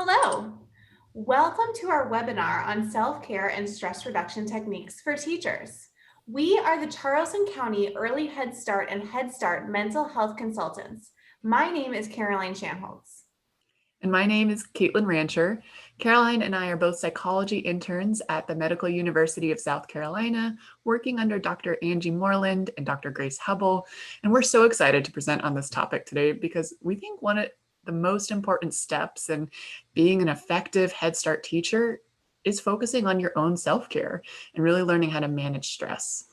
Hello. Welcome to our webinar on self-care and stress reduction techniques for teachers. We are the Charleston County Early Head Start and Head Start mental health consultants. My name is Caroline Shanholtz. And my name is Caitlin Rancher. Caroline and I are both psychology interns at the Medical University of South Carolina, working under Dr. Angie Moreland and Dr. Grace Hubble. And we're so excited to present on this topic today because we think one of the most important steps in being an effective Head Start teacher is focusing on your own self-care and really learning how to manage stress.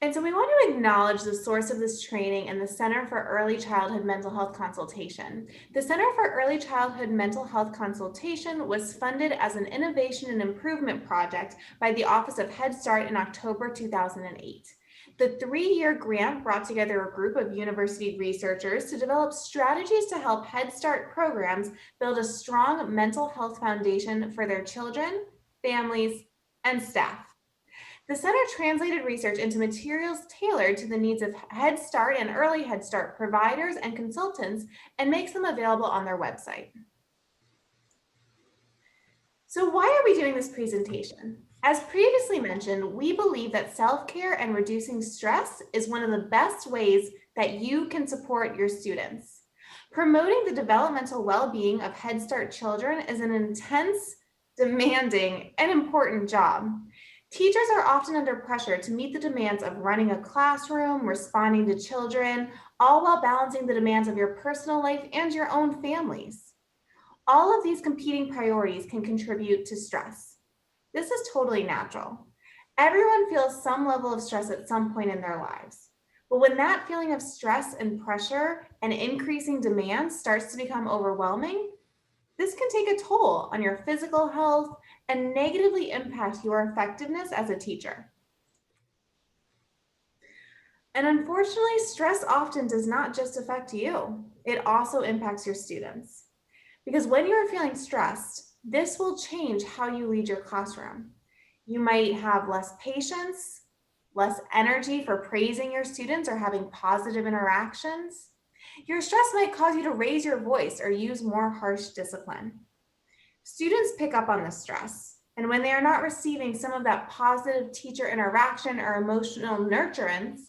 And so we want to acknowledge the source of this training and the Center for Early Childhood Mental Health Consultation. The Center for Early Childhood Mental Health Consultation was funded as an innovation and improvement project by the Office of Head Start in October 2008. The 3-year grant brought together a group of university researchers to develop strategies to help Head Start programs build a strong mental health foundation for their children, families, and staff. The center translated research into materials tailored to the needs of Head Start and Early Head Start providers and consultants and makes them available on their website. So why are we doing this presentation? As previously mentioned, we believe that self-care and reducing stress is one of the best ways that you can support your students. Promoting the developmental well-being of Head Start children is an intense, demanding, and important job. Teachers are often under pressure to meet the demands of running a classroom, responding to children, all while balancing the demands of your personal life and your own families. All of these competing priorities can contribute to stress. This is totally natural. Everyone feels some level of stress at some point in their lives. But when that feeling of stress and pressure and increasing demands starts to become overwhelming, this can take a toll on your physical health and negatively impact your effectiveness as a teacher. And unfortunately, stress often does not just affect you. It also impacts your students. Because when you're feeling stressed, this will change how you lead your classroom. You might have less patience, less energy for praising your students or having positive interactions. Your stress might cause you to raise your voice or use more harsh discipline. Students pick up on this stress, and when they are not receiving some of that positive teacher interaction or emotional nurturance,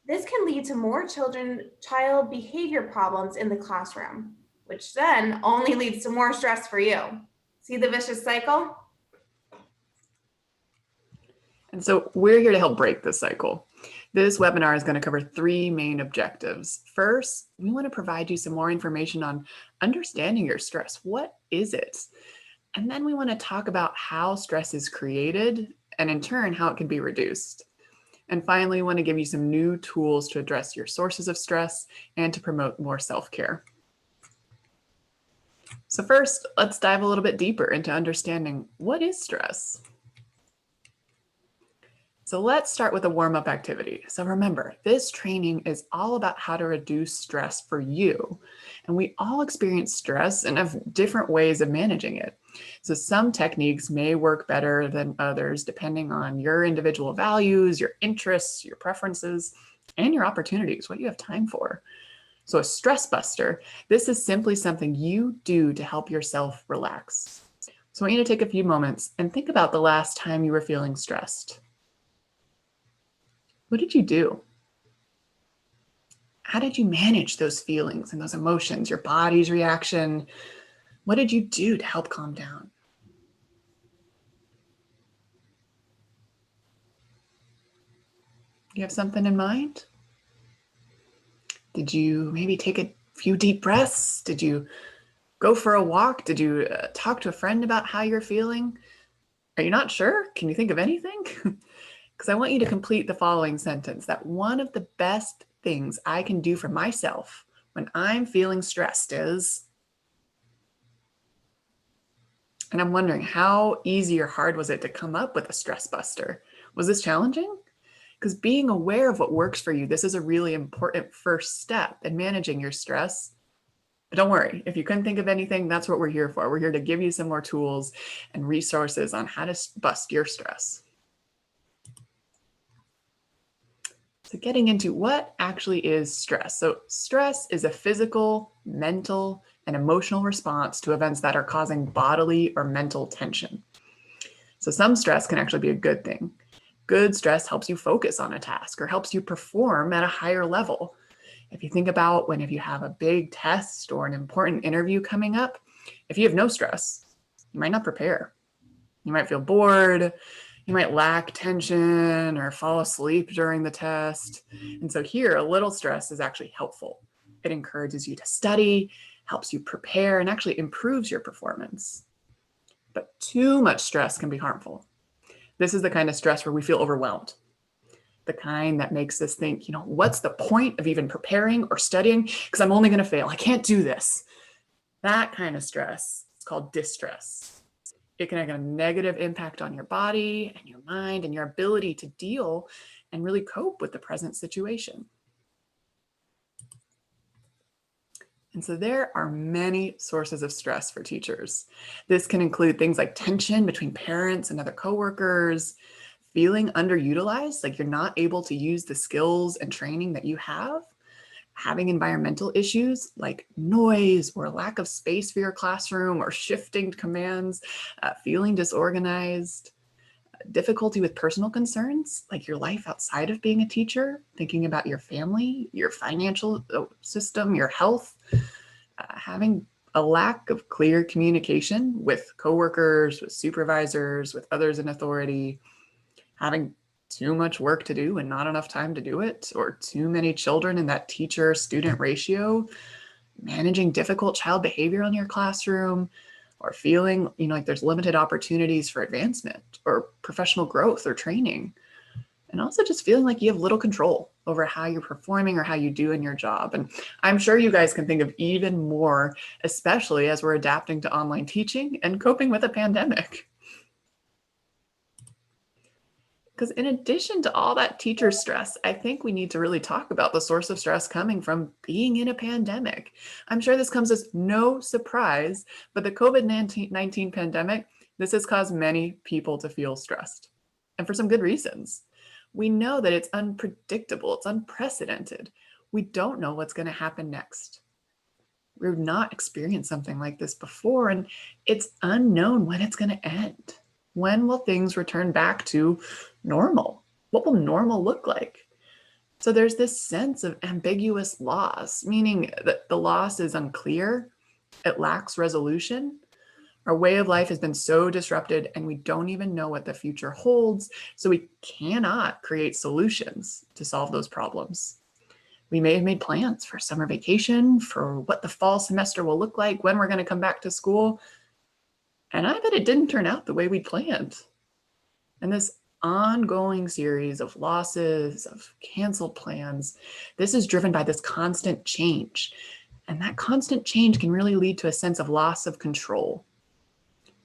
this can lead to more child behavior problems in the classroom, which then only leads to more stress for you. See the vicious cycle? And so we're here to help break this cycle. This webinar is going to cover 3 main objectives. First, we want to provide you some more information on understanding your stress. What is it? And then we want to talk about how stress is created and in turn, how it can be reduced. And finally, we want to give you some new tools to address your sources of stress and to promote more self-care. So first, let's dive a little bit deeper into understanding what is stress. So let's start with a warm-up activity. So remember, this training is all about how to reduce stress for you. And we all experience stress and have different ways of managing it. So some techniques may work better than others, depending on your individual values, your interests, your preferences, and your opportunities, what you have time for. So a stress buster, this is simply something you do to help yourself relax. So I want you to take a few moments and think about the last time you were feeling stressed. What did you do? How did you manage those feelings and those emotions, your body's reaction? What did you do to help calm down? You have something in mind? Did you maybe take a few deep breaths? Did you go for a walk? Did you talk to a friend about how you're feeling? Are you not sure? Can you think of anything? Because I want you to complete the following sentence, that one of the best things I can do for myself when I'm feeling stressed is, and I'm wondering how easy or hard was it to come up with a stress buster? Was this challenging? Because being aware of what works for you, this is a really important first step in managing your stress. But don't worry, if you couldn't think of anything, that's what we're here for. We're here to give you some more tools and resources on how to bust your stress. So getting into what actually is stress. So stress is a physical, mental, and emotional response to events that are causing bodily or mental tension. So some stress can actually be a good thing. Good stress helps you focus on a task or helps you perform at a higher level. If you think about if you have a big test or an important interview coming up, if you have no stress, you might not prepare. You might feel bored, you might lack attention or fall asleep during the test. And so here, a little stress is actually helpful. It encourages you to study, helps you prepare, and actually improves your performance. But too much stress can be harmful. This is the kind of stress where we feel overwhelmed, the kind that makes us think, what's the point of even preparing or studying? Because I'm only going to fail. I can't do this. That kind of stress is called distress. It can have a negative impact on your body and your mind and your ability to deal and really cope with the present situation. And so there are many sources of stress for teachers. This can include things like tension between parents and other coworkers, feeling underutilized, like you're not able to use the skills and training that you have, having environmental issues like noise or lack of space for your classroom or shifting commands, feeling disorganized, difficulty with personal concerns like your life outside of being a teacher, thinking about your family, your financial system, your health, having a lack of clear communication with coworkers, with supervisors, with others in authority, having too much work to do and not enough time to do it, or too many children in that teacher-student ratio, managing difficult child behavior in your classroom, or feeling like there's limited opportunities for advancement or professional growth or training. And also just feeling like you have little control over how you're performing or how you do in your job. And I'm sure you guys can think of even more, especially as we're adapting to online teaching and coping with a pandemic. Because in addition to all that teacher stress, I think we need to really talk about the source of stress coming from being in a pandemic. I'm sure this comes as no surprise, but the COVID-19 pandemic, this has caused many people to feel stressed, and for some good reasons. We know that it's unpredictable, it's unprecedented. We don't know what's going to happen next. We've not experienced something like this before, and it's unknown when it's going to end. When will things return back to normal? What will normal look like? So there's this sense of ambiguous loss, meaning that the loss is unclear, it lacks resolution. Our way of life has been so disrupted and we don't even know what the future holds, so we cannot create solutions to solve those problems. We may have made plans for summer vacation, for what the fall semester will look like, when we're going to come back to school, and I bet it didn't turn out the way we planned. And this ongoing series of losses, of canceled plans, this is driven by this constant change. And that constant change can really lead to a sense of loss of control.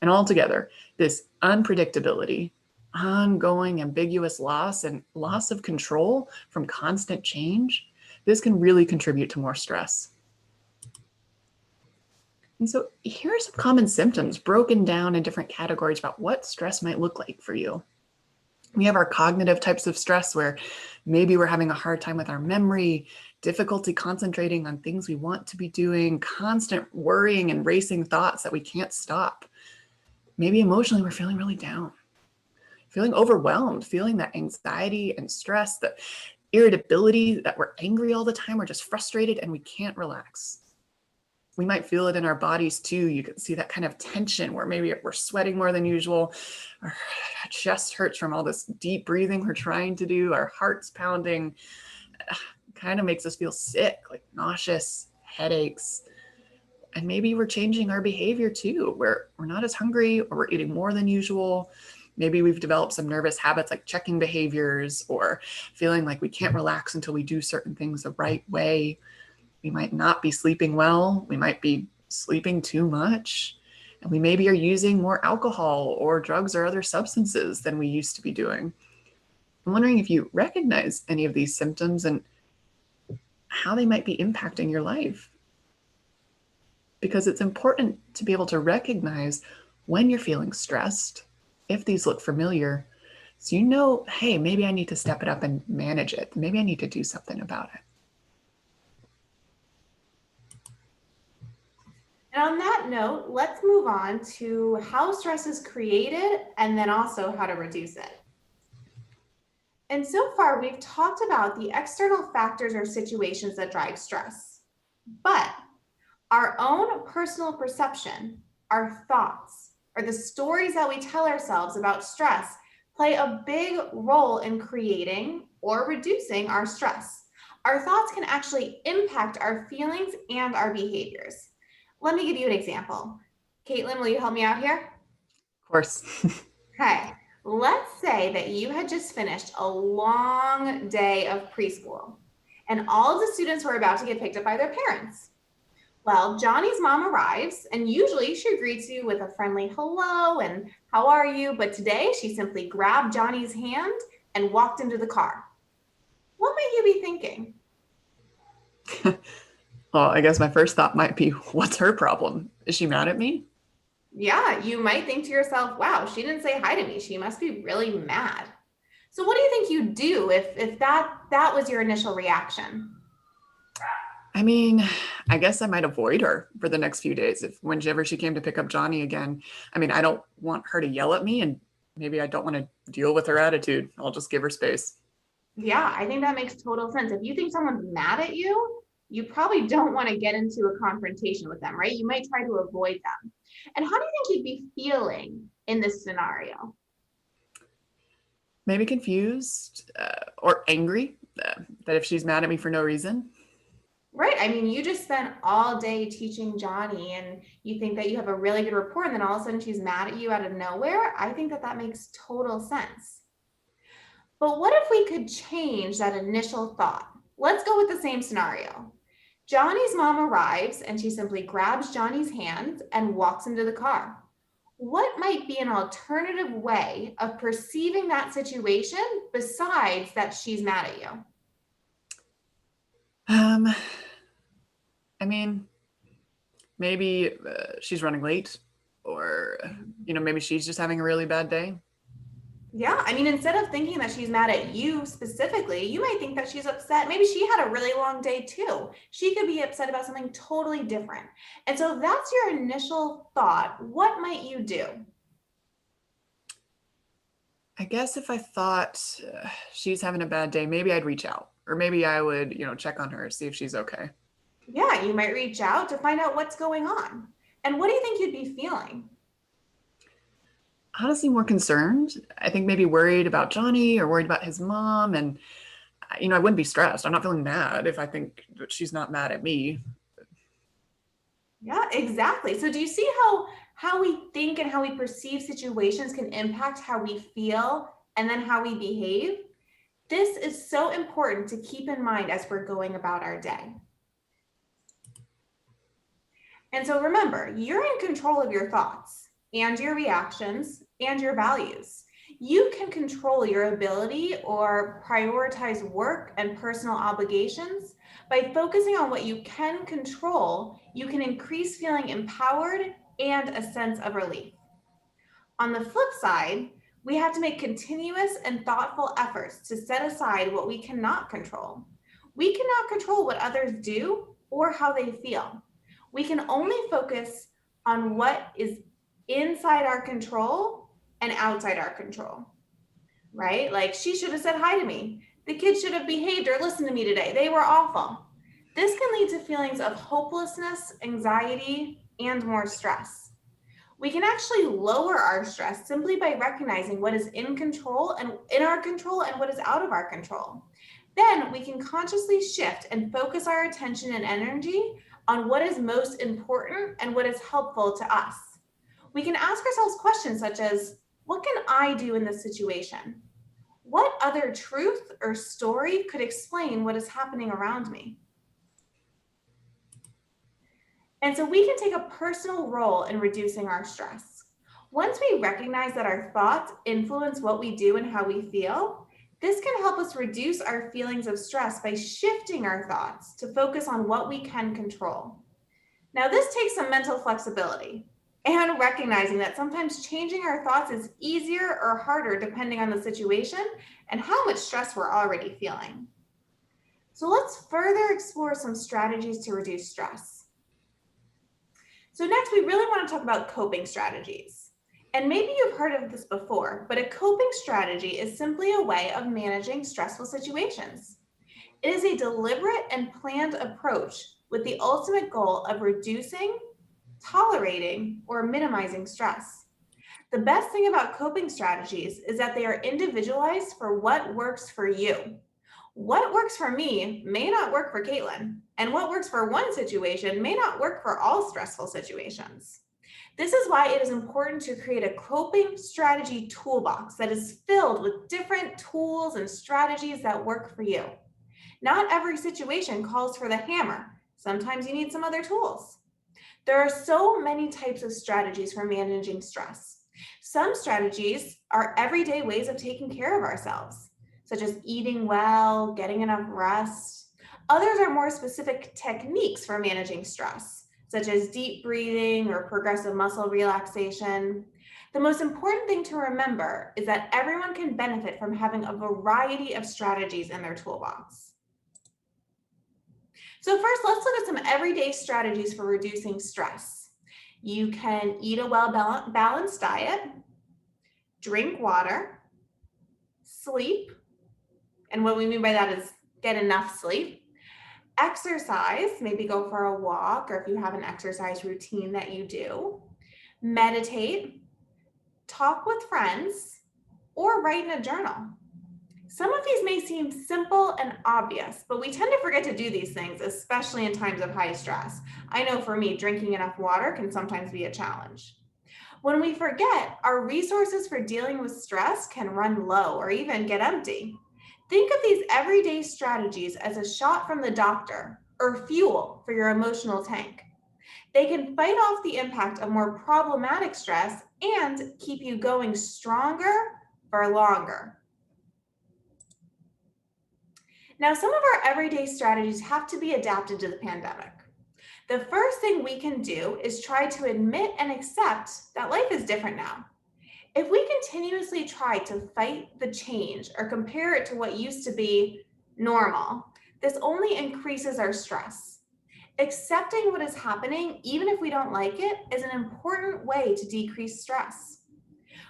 And altogether, this unpredictability, ongoing ambiguous loss, and loss of control from constant change, this can really contribute to more stress. And so here are some common symptoms broken down in different categories about what stress might look like for you. We have our cognitive types of stress where maybe we're having a hard time with our memory, difficulty concentrating on things we want to be doing, constant worrying and racing thoughts that we can't stop. Maybe emotionally we're feeling really down, feeling overwhelmed, feeling that anxiety and stress, the irritability, that we're angry all the time, we're just frustrated and we can't relax. We might feel it in our bodies too. You can see that kind of tension where maybe we're sweating more than usual. Our chest hurts from all this deep breathing we're trying to do. Our heart's pounding. Kind of makes us feel sick, like nauseous, headaches. And maybe we're changing our behavior too, where we're not as hungry or we're eating more than usual. Maybe we've developed some nervous habits like checking behaviors or feeling like we can't relax until we do certain things the right way. We might not be sleeping well. We might be sleeping too much. And we maybe are using more alcohol or drugs or other substances than we used to be doing. I'm wondering if you recognize any of these symptoms and how they might be impacting your life. Because it's important to be able to recognize when you're feeling stressed, if these look familiar, So hey, maybe I need to step it up and manage it. Maybe I need to do something about it. And on that note, let's move on to how stress is created and then also how to reduce it. And so far, we've talked about the external factors or situations that drive stress. But our own personal perception, our thoughts, or the stories that we tell ourselves about stress play a big role in creating or reducing our stress. Our thoughts can actually impact our feelings and our behaviors. Let me give you an example. Caitlin, will you help me out here? Of course. Okay, let's say that you had just finished a long day of preschool and all of the students were about to get picked up by their parents. Well, Johnny's mom arrives, and usually she greets you with a friendly hello and how are you? But today she simply grabbed Johnny's hand and walked into the car. What might you be thinking? Well, I guess my first thought might be, what's her problem? Is she mad at me? Yeah, you might think to yourself, wow, she didn't say hi to me. She must be really mad. So what do you think you'd do if that was your initial reaction? I mean, I guess I might avoid her for the next few days if whenever she came to pick up Johnny again. I mean, I don't want her to yell at me, and maybe I don't want to deal with her attitude. I'll just give her space. Yeah, I think that makes total sense. If you think someone's mad at you, you probably don't want to get into a confrontation with them, right? You might try to avoid them. And how do you think you'd be feeling in this scenario? Maybe confused or angry that if she's mad at me for no reason. Right. I mean, you just spent all day teaching Johnny and you think that you have a really good rapport, and then all of a sudden she's mad at you out of nowhere. I think that that makes total sense. But what if we could change that initial thought? Let's go with the same scenario. Johnny's mom arrives and she simply grabs Johnny's hand and walks into the car. What might be an alternative way of perceiving that situation besides that she's mad at you? Um, I mean, maybe she's running late, or maybe she's just having a really bad day. Yeah, I mean, instead of thinking that she's mad at you specifically, you might think that she's upset. Maybe she had a really long day too. She could be upset about something totally different. And so if that's your initial thought, what might you do? I guess if I thought she's having a bad day, maybe I'd reach out, or maybe I would, check on her, see if she's okay. Yeah, you might reach out to find out what's going on. And what do you think you'd be feeling? Honestly, more concerned. I think maybe worried about Johnny or worried about his mom, and I wouldn't be stressed. I'm not feeling mad if I think that she's not mad at me. Yeah, exactly. So do you see how we think and how we perceive situations can impact how we feel and then how we behave? This is so important to keep in mind as we're going about our day. And so remember, you're in control of your thoughts and your reactions and your values. You can control your ability or prioritize work and personal obligations. By focusing on what you can control, you can increase feeling empowered and a sense of relief. On the flip side, we have to make continuous and thoughtful efforts to set aside what we cannot control. We cannot control what others do or how they feel. We can only focus on what is inside our control and outside our control, right? Like, she should have said hi to me. The kids should have behaved or listened to me today. They were awful. This can lead to feelings of hopelessness, anxiety, and more stress. We can actually lower our stress simply by recognizing what is in control and in our control and what is out of our control. Then we can consciously shift and focus our attention and energy on what is most important and what is helpful to us. We can ask ourselves questions such as, what can I do in this situation? What other truth or story could explain what is happening around me? And so we can take a personal role in reducing our stress. Once we recognize that our thoughts influence what we do and how we feel, this can help us reduce our feelings of stress by shifting our thoughts to focus on what we can control. Now, this takes some mental flexibility. and recognizing that sometimes changing our thoughts is easier or harder depending on the situation and how much stress we're already feeling. So let's further explore some strategies to reduce stress. So next, we really want to talk about coping strategies. And maybe you've heard of this before, but a coping strategy is simply a way of managing stressful situations. It is a deliberate and planned approach with the ultimate goal of reducing, tolerating, or minimizing stress. The best thing about coping strategies is that they are individualized for what works for you. What works for me may not work for Caitlin, and what works for one situation may not work for all stressful situations. This is why it is important to create a coping strategy toolbox that is filled with different tools and strategies that work for you. Not every situation calls for the hammer. Sometimes you need some other tools. There are so many types of strategies for managing stress. Some strategies are everyday ways of taking care of ourselves, such as eating well, getting enough rest. Others are more specific techniques for managing stress, such as deep breathing or progressive muscle relaxation. The most important thing to remember is that everyone can benefit from having a variety of strategies in their toolbox. So first, let's look at some everyday strategies for reducing stress. You can eat a well-balanced diet, drink water, sleep, and what we mean by that is get enough sleep, exercise, maybe go for a walk, or if you have an exercise routine that you do, meditate, talk with friends, or write in a journal. Some of these may seem simple and obvious, but we tend to forget to do these things, especially in times of high stress. I know for me, drinking enough water can sometimes be a challenge. When we forget, our resources for dealing with stress can run low or even get empty. Think of these everyday strategies as a shot from the doctor or fuel for your emotional tank. They can fight off the impact of more problematic stress and keep you going stronger for longer. Now, some of our everyday strategies have to be adapted to the pandemic. The first thing we can do is try to admit and accept that life is different now. If we continuously try to fight the change or compare it to what used to be normal, this only increases our stress. Accepting what is happening, even if we don't like it, is an important way to decrease stress.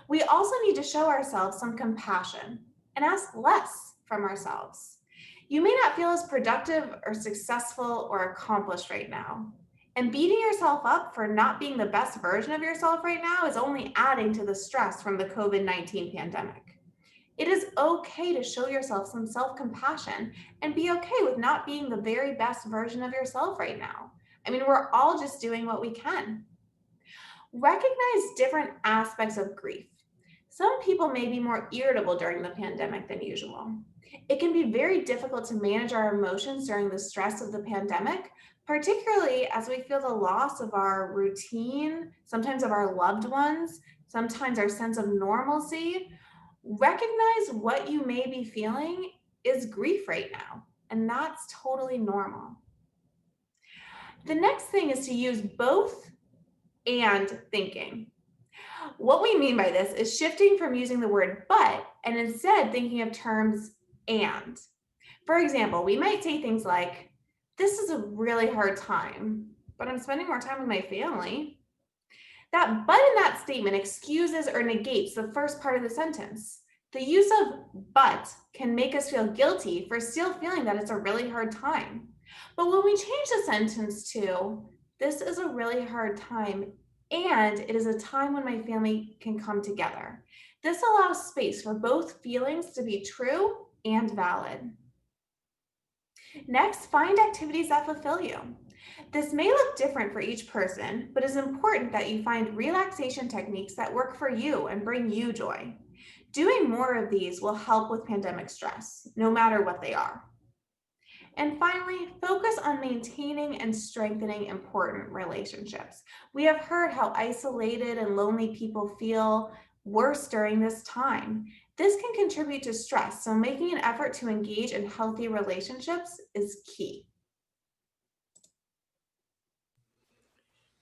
We also need to show ourselves some compassion and ask less from ourselves. You may not feel as productive or successful or accomplished right now. And beating yourself up for not being the best version of yourself right now is only adding to the stress from the COVID-19 pandemic. It is okay to show yourself some self-compassion and be okay with not being the very best version of yourself right now. I mean, we're all just doing what we can. Recognize different aspects of grief. Some people may be more irritable during the pandemic than usual. It can be very difficult to manage our emotions during the stress of the pandemic, particularly as we feel the loss of our routine, sometimes of our loved ones, sometimes our sense of normalcy. Recognize what you may be feeling is grief right now, and that's totally normal. The next thing is to use both and thinking. What we mean by this is shifting from using the word but and instead thinking of terms and. For example, we might say things like, this is a really hard time, but I'm spending more time with my family. That but in that statement excuses or negates the first part of the sentence. The use of but can make us feel guilty for still feeling that it's a really hard time. But when we change the sentence to, this is a really hard time and it is a time when my family can come together. This allows space for both feelings to be true and valid. Next, find activities that fulfill you. This may look different for each person, but it's important that you find relaxation techniques that work for you and bring you joy. Doing more of these will help with pandemic stress, no matter what they are. And finally, focus on maintaining and strengthening important relationships. We have heard how isolated and lonely people feel worse during this time. This can contribute to stress, so making an effort to engage in healthy relationships is key.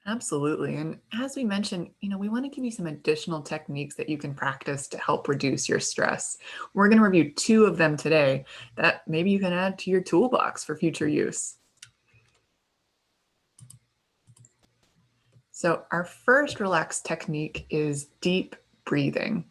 Absolutely. And as we mentioned, we want to give you some additional techniques that you can practice to help reduce your stress. We're going to review two of them today that maybe you can add to your toolbox for future use. So our first relaxed technique is deep breathing.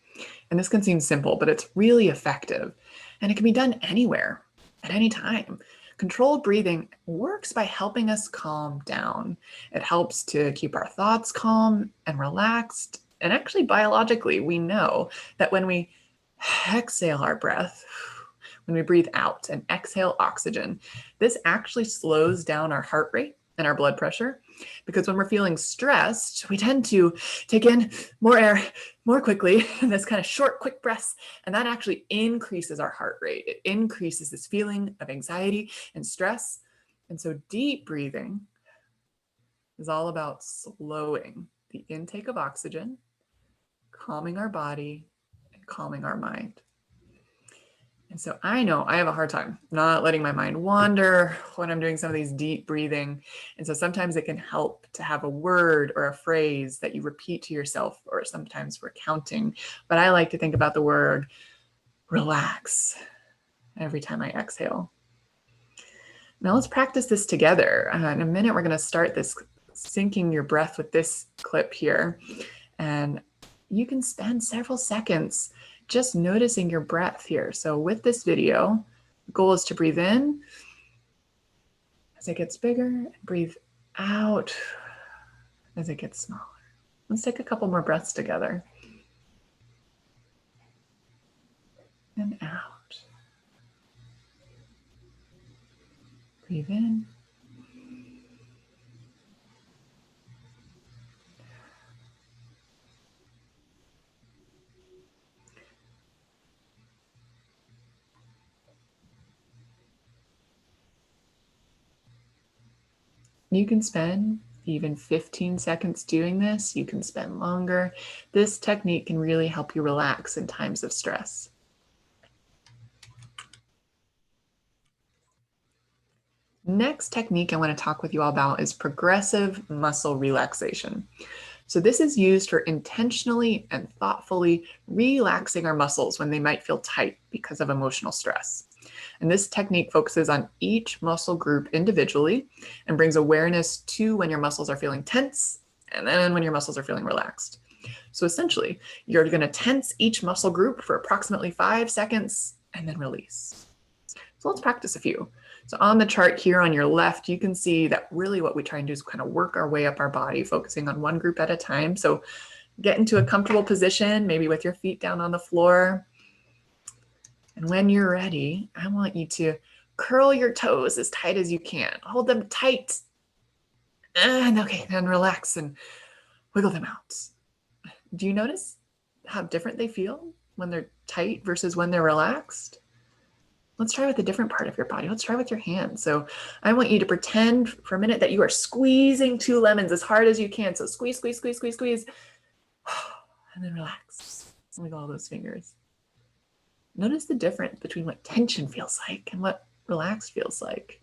And this can seem simple, but it's really effective. And it can be done anywhere, at any time. Controlled breathing works by helping us calm down. It helps to keep our thoughts calm and relaxed. And actually, biologically, we know that when we exhale our breath, when we breathe out and exhale oxygen, this actually slows down our heart rate and our blood pressure. Because when we're feeling stressed, we tend to take in more air more quickly, and this kind of short, quick breaths, and that actually increases our heart rate. It increases this feeling of anxiety and stress. And so deep breathing is all about slowing the intake of oxygen, calming our body, and calming our mind. And so I know I have a hard time not letting my mind wander when I'm doing some of these deep breathing. And so sometimes it can help to have a word or a phrase that you repeat to yourself, or sometimes for counting. But I like to think about the word relax every time I exhale. Now let's practice this together. In a minute, we're going to start this syncing your breath with this clip here. And you can spend several seconds just noticing your breath here. So with this video, the goal is to breathe in as it gets bigger and breathe out as it gets smaller. Let's take a couple more breaths together. And out. Breathe in. You can spend even 15 seconds doing this. You can spend longer. This technique can really help you relax in times of stress. Next technique I want to talk with you all about is progressive muscle relaxation. So this is used for intentionally and thoughtfully relaxing our muscles when they might feel tight because of emotional stress. And this technique focuses on each muscle group individually and brings awareness to when your muscles are feeling tense and then when your muscles are feeling relaxed. So essentially, you're going to tense each muscle group for approximately 5 seconds and then release. So let's practice a few. So on the chart here on your left, you can see that really what we try and do is kind of work our way up our body, focusing on one group at a time. So get into a comfortable position, maybe with your feet down on the floor. And when you're ready, I want you to curl your toes as tight as you can. Hold them tight. And okay, then relax and wiggle them out. Do you notice how different they feel when they're tight versus when they're relaxed? Let's try with a different part of your body. Let's try with your hands. So I want you to pretend for a minute that you are squeezing 2 lemons as hard as you can. So squeeze, squeeze, squeeze, squeeze, squeeze. And then relax. Wiggle all those fingers. Notice the difference between what tension feels like and what relaxed feels like.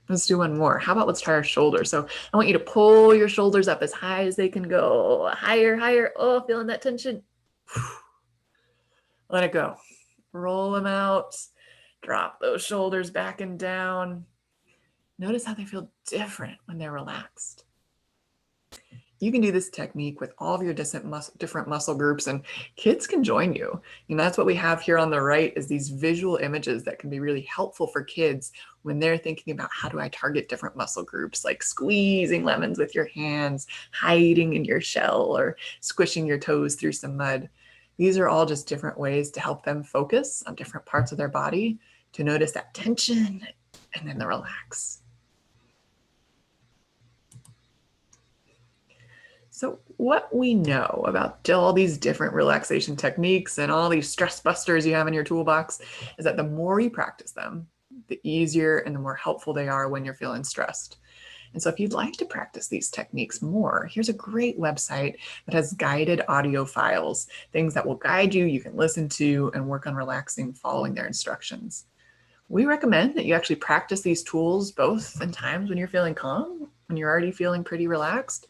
Let's do one more. How about let's try our shoulders. So I want you to pull your shoulders up as high as they can go. Higher, higher. Oh, feeling that tension. Let it go. Roll them out. Drop those shoulders back and down. Notice how they feel different when they're relaxed. You can do this technique with all of your different muscle groups, and kids can join you. That's what we have here on the right is these visual images that can be really helpful for kids when they're thinking about how do I target different muscle groups, like squeezing lemons with your hands, hiding in your shell, or squishing your toes through some mud. These are all just different ways to help them focus on different parts of their body to notice that tension and then the relax. So what we know about all these different relaxation techniques and all these stress busters you have in your toolbox is that the more you practice them, the easier and the more helpful they are when you're feeling stressed. And so if you'd like to practice these techniques more, here's a great website that has guided audio files, things that will guide you, you can listen to and work on relaxing following their instructions. We recommend that you actually practice these tools both in times when you're feeling calm when you're already feeling pretty relaxed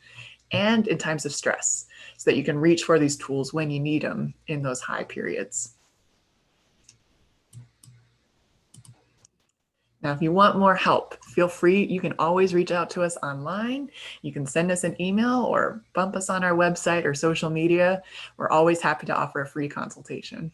and in times of stress so that you can reach for these tools when you need them in those high periods. Now, if you want more help, feel free. You can always reach out to us online. You can send us an email or bump us on our website or social media. We're always happy to offer a free consultation.